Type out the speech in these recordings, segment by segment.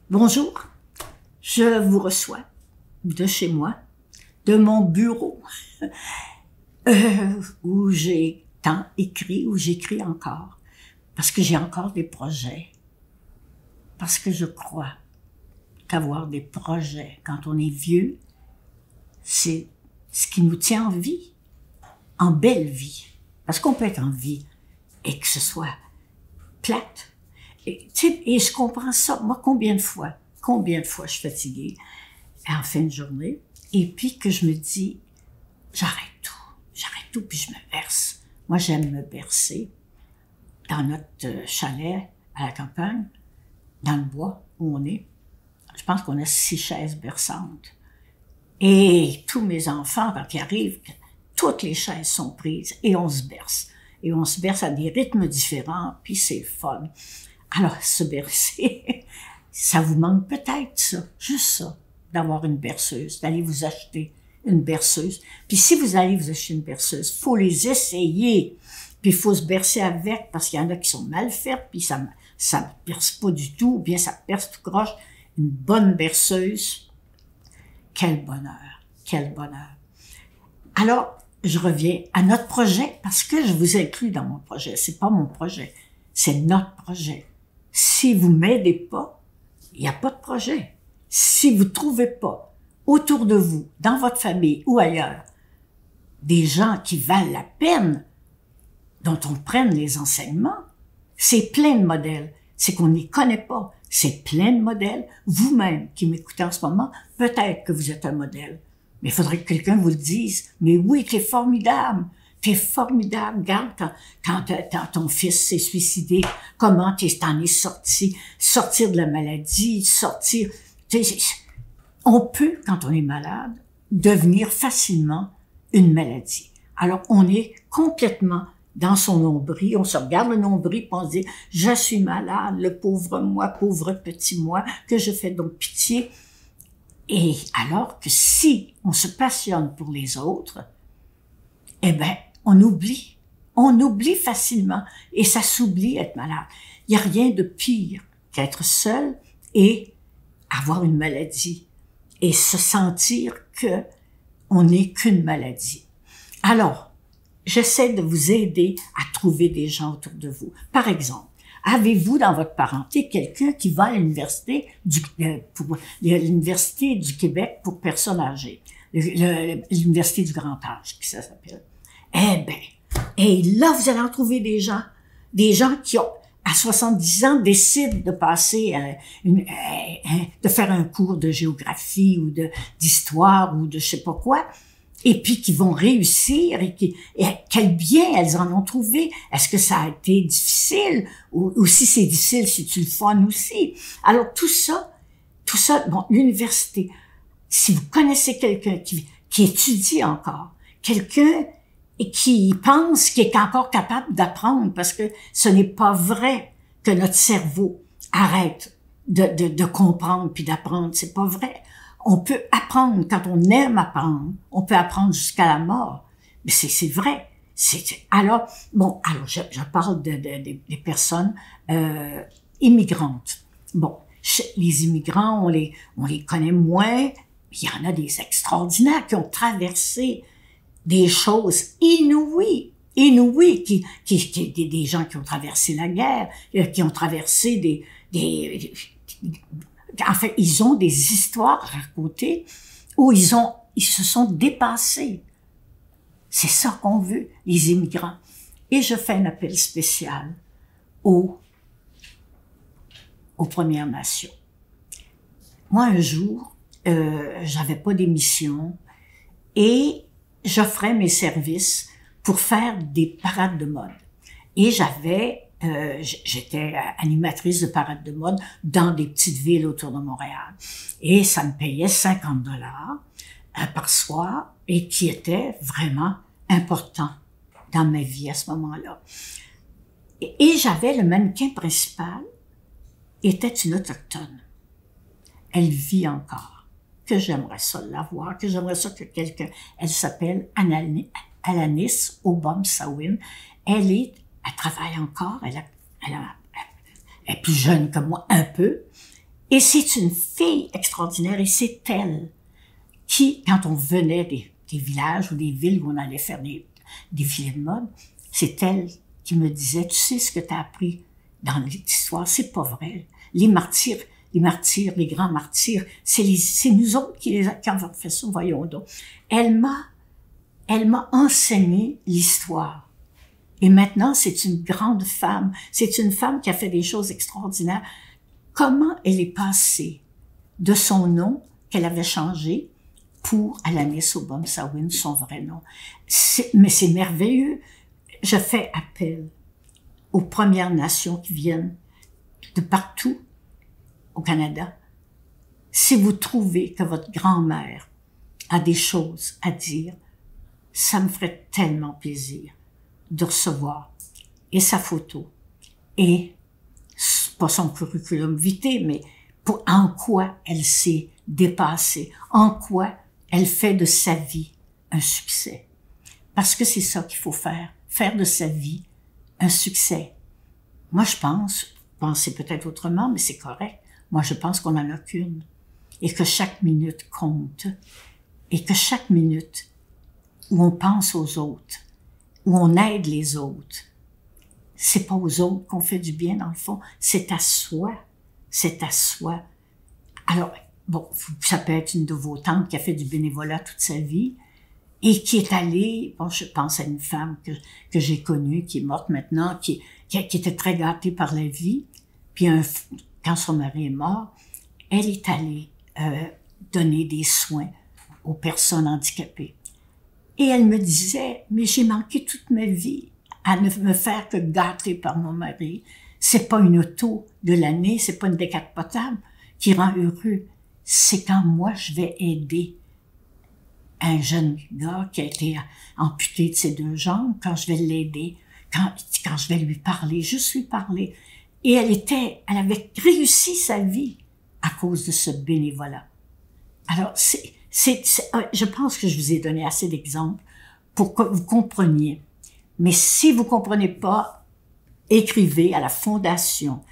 Bonjour, je vous reçois de chez moi, de mon bureau, où j'ai tant écrit, où j'écris encore, parce que j'ai encore des projets, parce que je crois qu'avoir des projets quand on est vieux, c'est ce qui nous tient en vie, en belle vie, parce qu'on peut être en vie et que ce soit plate. Et je comprends ça. Moi, combien de fois je suis fatiguée en fin de journée, et puis que je me dis, j'arrête tout, puis je me berce. Moi, j'aime me bercer dans notre chalet à la campagne, dans le bois où on est. Je pense qu'on a 6 chaises berçantes. Et tous mes enfants, quand ils arrivent, toutes les chaises sont prises et on se berce. Et on se berce à des rythmes différents, puis c'est fun. Alors, se bercer, ça vous manque peut-être ça, juste ça, d'avoir une berceuse, d'aller vous acheter une berceuse. Puis si vous allez vous acheter une berceuse, faut les essayer. Puis il faut se bercer avec, parce qu'il y en a qui sont mal faites, puis ça perce pas du tout, ou bien ça perce tout croche. Une bonne berceuse, quel bonheur, quel bonheur. Alors, je reviens à notre projet, parce que je vous inclus dans mon projet. C'est pas mon projet, c'est notre projet. Si vous m'aidez pas, il n'y a pas de projet. Si vous trouvez pas autour de vous, dans votre famille ou ailleurs, des gens qui valent la peine, dont on prenne les enseignements, c'est plein de modèles. C'est qu'on n'y connaît pas. C'est plein de modèles. Vous-même qui m'écoutez en ce moment, peut-être que vous êtes un modèle. Mais il faudrait que quelqu'un vous le dise. Mais oui, t'es formidable. T'es formidable. Regarde, quand ton fils s'est suicidé, comment t'en es sorti. Sortir de la maladie, sortir. On peut, quand on est malade, devenir facilement une maladie. Alors, on est complètement dans son nombril, on se regarde le nombril, puis on se dit, je suis malade, le pauvre moi, pauvre petit moi, que je fais donc pitié. Et alors que si on se passionne pour les autres, eh ben, on oublie facilement, et ça s'oublie être malade. Il n'y a rien de pire qu'être seul et avoir une maladie, et se sentir que on n'est qu'une maladie. Alors, j'essaie de vous aider à trouver des gens autour de vous. Par exemple, avez-vous dans votre parenté quelqu'un qui va à l'université l'université du Québec pour personnes âgées, l'université du grand âge, qui ça s'appelle. Eh ben, et là vous allez en trouver des gens qui ont à 70 ans décident de passer de faire un cours de géographie ou d'histoire ou de je sais pas quoi. Et puis qui vont réussir et quel bien elles en ont trouvé. Est-ce que ça a été difficile ou si c'est difficile, c'est-tu le fun aussi? Alors tout ça, bon, l'université, si vous connaissez quelqu'un qui étudie encore, quelqu'un qui pense qu'il est encore capable d'apprendre, parce que ce n'est pas vrai que notre cerveau arrête de comprendre puis d'apprendre, c'est pas vrai. On peut apprendre quand on aime apprendre. On peut apprendre jusqu'à la mort. Mais c'est vrai. Alors je parle des personnes immigrantes. Bon, les immigrants, on les connaît moins. Il y en a des extraordinaires qui ont traversé des choses inouïes, des gens qui ont traversé la guerre, qui ont traversé en fait, ils ont des histoires à raconter où ils se sont dépassés. C'est ça qu'on veut, les immigrants. Et je fais un appel spécial aux Premières Nations. Moi, un jour, j'avais pas d'émission et j'offrais mes services pour faire des parades de mode. Et j'étais animatrice de parade de mode dans des petites villes autour de Montréal. Et ça me payait 50 $ par soir et qui était vraiment important dans ma vie à ce moment-là. Et j'avais le mannequin principal, était une autochtone. Elle vit encore. Que j'aimerais ça l'avoir, que j'aimerais ça que quelqu'un... Elle s'appelle Alanis Obomsawin. Elle travaille encore, elle est plus jeune que moi, un peu, Et c'est une fille extraordinaire et c'est elle qui, quand on venait des villages ou des villes où on allait faire des défilés de mode, c'est elle qui me disait, tu sais ce que tu as appris dans l'histoire, c'est pas vrai. Les martyrs, les grands martyrs, c'est nous autres qui avons fait ça, voyons donc. Elle m'a enseigné l'histoire. Et maintenant, c'est une grande femme. C'est une femme qui a fait des choses extraordinaires. Comment elle est passée de son nom qu'elle avait changé pour Alanis Obomsawin, son vrai nom. Mais c'est merveilleux. Je fais appel aux Premières Nations qui viennent de partout au Canada. Si vous trouvez que votre grand-mère a des choses à dire, ça me ferait tellement plaisir de recevoir et sa photo et pas son curriculum vitae, mais en quoi elle s'est dépassée, en quoi elle fait de sa vie un succès. Parce que c'est ça qu'il faut faire de sa vie un succès. Moi, je pense, penser peut-être autrement, mais c'est correct. Moi, je pense qu'on n'en a qu'une. Et que chaque minute compte. Et que chaque minute où on pense aux autres, où on aide les autres, c'est pas aux autres qu'on fait du bien, dans le fond, c'est à soi. C'est à soi. Alors, bon, ça peut être une de vos tantes qui a fait du bénévolat toute sa vie et qui est allée, bon, je pense à une femme que j'ai connue, qui est morte maintenant, qui était très gâtée par la vie, puis quand son mari est mort, elle est allée donner des soins aux personnes handicapées. Et elle me disait, mais j'ai manqué toute ma vie à ne me faire que gâter par mon mari. C'est pas une auto de l'année, c'est pas une décapotable qui rend heureux. C'est quand moi je vais aider un jeune gars qui a été amputé de ses 2 jambes, quand je vais l'aider, quand je vais lui parler, juste lui parler. Et elle avait réussi sa vie à cause de ce bénévolat. Alors, je pense que je vous ai donné assez d'exemples pour que vous compreniez. Mais si vous comprenez pas, écrivez à la fondation.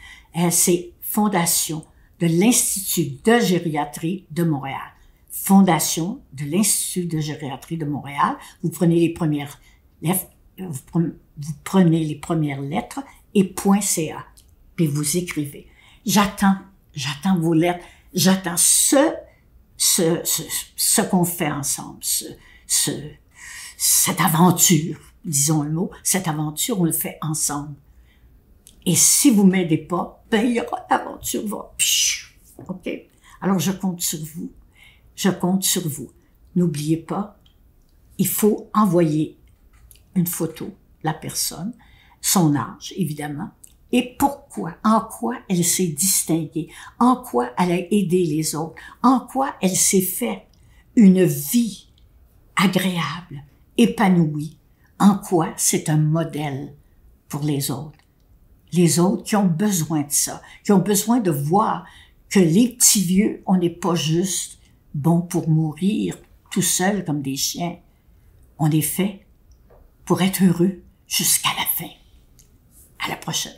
C'est Fondation de l'Institut de gériatrie de Montréal. Fondation de l'Institut de gériatrie de Montréal. Vous prenez les premières lettres, et .ca. Puis vous écrivez. J'attends vos lettres. J'attends ce qu'on fait ensemble, cette aventure, disons le mot, cette aventure, on le fait ensemble. Et si vous m'aidez pas, ben, l'aventure va, OK? Alors, je compte sur vous. Je compte sur vous. N'oubliez pas, il faut envoyer une photo de la personne, son âge, évidemment, et pourquoi, en quoi elle s'est distinguée, en quoi elle a aidé les autres, en quoi elle s'est fait une vie agréable, épanouie, en quoi c'est un modèle pour les autres. Les autres qui ont besoin de ça, qui ont besoin de voir que les petits vieux, on n'est pas juste bons pour mourir tout seuls comme des chiens. On est fait pour être heureux jusqu'à la fin. À la prochaine.